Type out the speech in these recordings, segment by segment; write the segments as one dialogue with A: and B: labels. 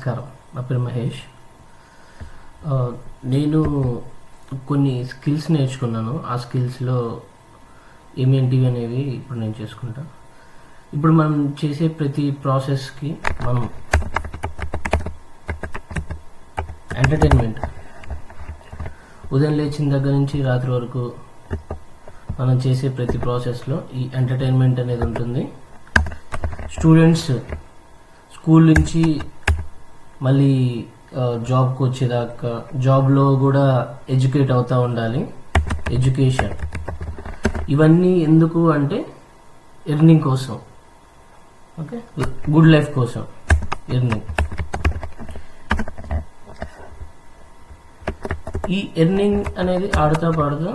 A: నమస్కారం. నా పేరు మహేష్. నేను కొన్ని స్కిల్స్ నేర్చుకున్నాను. ఆ స్కిల్స్లో ఏమేంటివి అనేవి ఇప్పుడు నేను చేసుకుంటా. ఇప్పుడు మనం చేసే ప్రతి ప్రాసెస్కి మనం ఎంటర్టైన్మెంట్, ఉదయం లేచిన దగ్గర నుంచి రాత్రి వరకు మనం చేసే ప్రతి ప్రాసెస్లో ఈ ఎంటర్టైన్మెంట్ అనేది ఉంటుంది. స్టూడెంట్స్ స్కూల్ నుంచి మళ్ళీ జాబ్కి వచ్చేదాకా జాబ్లో కూడా ఎడ్యుకేట్ అవుతూ ఉండాలి. ఎడ్యుకేషన్ ఇవన్నీ ఎందుకు అంటే ఎర్నింగ్ కోసం, ఓకే, గుడ్ లైఫ్ కోసం ఎర్నింగ్. ఈ ఎర్నింగ్ అనేది ఆడుతూ పాడుతూ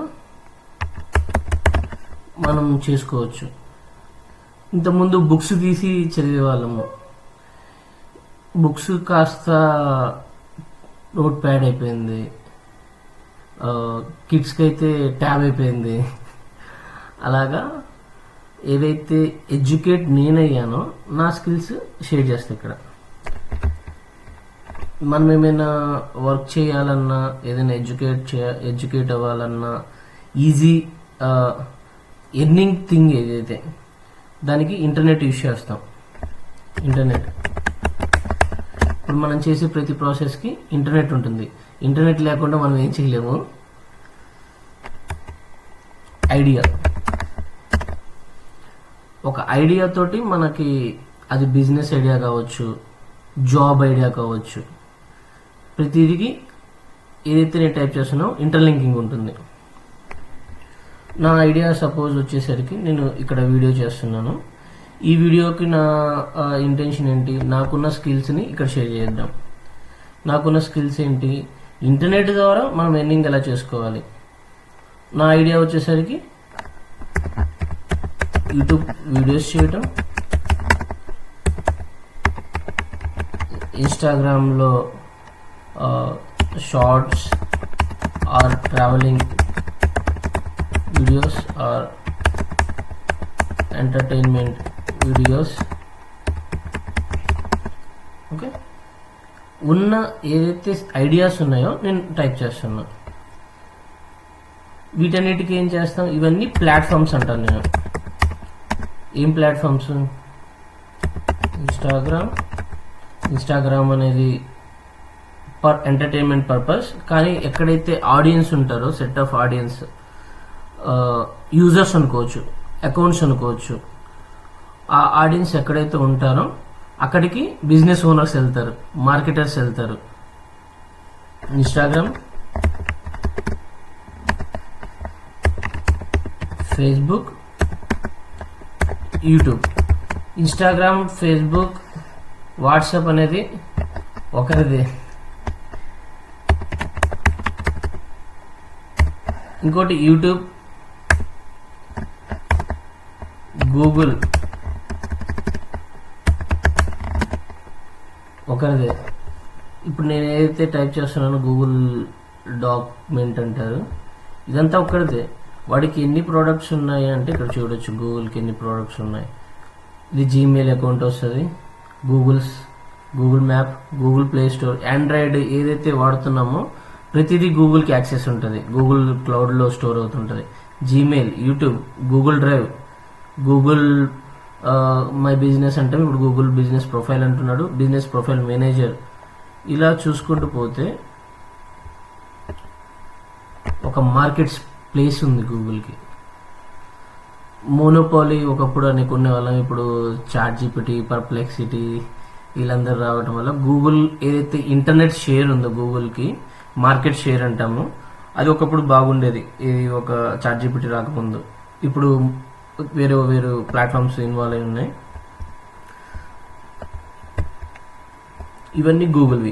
A: మనం చేసుకోవచ్చు. ఇంతకుముందు బుక్స్ తీసి చదివేవాళ్ళము. బుక్స్ కాస్త నోట్ ప్యాడ్ అయిపోయింది, కిడ్స్కి అయితే ట్యాబ్ అయిపోయింది. అలాగా ఏదైతే ఎడ్యుకేట్ నేనయ్యానో నా స్కిల్స్ షేర్ చేస్తా ఇక్కడ. మనం ఏమైనా వర్క్ చేయాలన్నా, ఏదైనా ఎడ్యుకేట్ అవ్వాలన్నా, ఈజీ ఎర్నింగ్ థింగ్ ఏదైతే దానికి ఇంటర్నెట్ యూజ్ చేస్తాం. ఇంటర్నెట్ ఇప్పుడు మనం చేసే ప్రతి ప్రాసెస్కి ఇంటర్నెట్ ఉంటుంది. ఇంటర్నెట్ లేకుండా మనం ఏం చేయలేము. ఐడియా, ఒక ఐడియా తోటి మనకి అది బిజినెస్ ఐడియా కావచ్చు, జాబ్ ఐడియా కావచ్చు, ప్రతిదికి ఏదైతే నేను టైప్ చేస్తున్నానో ఇంటర్లింకింగ్ ఉంటుంది. నా ఐడియా సపోజ్ వచ్చేసరికి నేను ఇక్కడ వీడియో చేస్తున్నాను. ఈ వీడియోకి నా ఇంటెన్షన్ ఏంటి, నాకున్న స్కిల్స్ని ఇక్కడ షేర్ చేద్దాం. నాకున్న స్కిల్స్ ఏంటి, ఇంటర్నెట్ ద్వారా మనం ఎర్నింగ్ ఎలా చేసుకోవాలి. నా ఐడియా వచ్చేసరికి యూట్యూబ్ వీడియోస్ చేయటం, ఇన్స్టాగ్రామ్లో shorts or traveling videos or entertainment videos. Okay, ఉన్న ఏదైతే ఐడియాస్ ఉన్నాయో నేను టైప్ చేస్తున్నా. వీటన్నిటికీ ఏం చేస్తాం, ఇవన్నీ ప్లాట్ఫామ్స్ అంటాను నేను. ఏం ప్లాట్ఫామ్స్? ఇన్స్టాగ్రామ్ అనేది ఫర్ ఎంటర్టైన్మెంట్ పర్పస్, కానీ ఎక్కడైతే ఆడియన్స్ ఉంటారో, సెట్ ఆఫ్ ఆడియన్స్, యూజర్స్ అనుకోవచ్చు, అకౌంట్స్ అనుకోవచ్చు, ఆ ఆడియన్స్ ఎక్కడైతే ఉంటారో అక్కడికి బిజినెస్ ఓనర్స్ వెళ్తారు, మార్కెటర్స్ వెళ్తారు. Instagram, Facebook, YouTube. Instagram, Facebook, WhatsApp అనేది ఒకరిది. ఇంకోటి యూట్యూబ్, గూగుల్ ఒకరిదే. ఇప్పుడు నేను ఏదైతే టైప్ చేస్తున్నానో గూగుల్ డాక్యుమెంట్ అంటారు, ఇదంతా ఒక్కరిదే. వాడికి ఎన్ని ప్రోడక్ట్స్ ఉన్నాయి అంటే ఇక్కడ చూడొచ్చు, గూగుల్కి ఎన్ని ప్రోడక్ట్స్ ఉన్నాయి. ఇది జీమెయిల్ అకౌంట్ వస్తుంది, Google map, Google play store, Android ఏదైతే వాడుతున్నామో ప్రతిదీ గూగుల్కి యాక్సెస్ ఉంటుంది, గూగుల్ క్లౌడ్లో స్టోర్ అవుతుంటుంది. Gmail, YouTube, Google drive, Google my business అంటే ఇప్పుడు గూగుల్ బిజినెస్ ప్రొఫైల్ అంటున్నాడు, బిజినెస్ ప్రొఫైల్ మేనేజర్. ఇలా చూసుకుంటూ పోతే ఒక మార్కెట్ ప్లేస్ ఉంది గూగుల్కి. మోనోపాలీ ఒకప్పుడు అనుకునే వాళ్ళం, ఇప్పుడు చాట్ జీపీటీ, పర్ప్లెక్సిటీ వీళ్ళందరూ రావడం వల్ల గూగుల్ ఏదైతే ఇంటర్నెట్ షేర్ ఉందో గూగుల్కి, మార్కెట్ షేర్ అంటాము, అది ఒకప్పుడు బాగుండేది. ఇది ఒక చాట్ జీపీటీ రాకముందు. ఇప్పుడు వేరే ప్లాట్ఫామ్స్ ఇన్వాల్వ్ అయి ఉన్నాయి. ఇవన్నీ గూగుల్వి.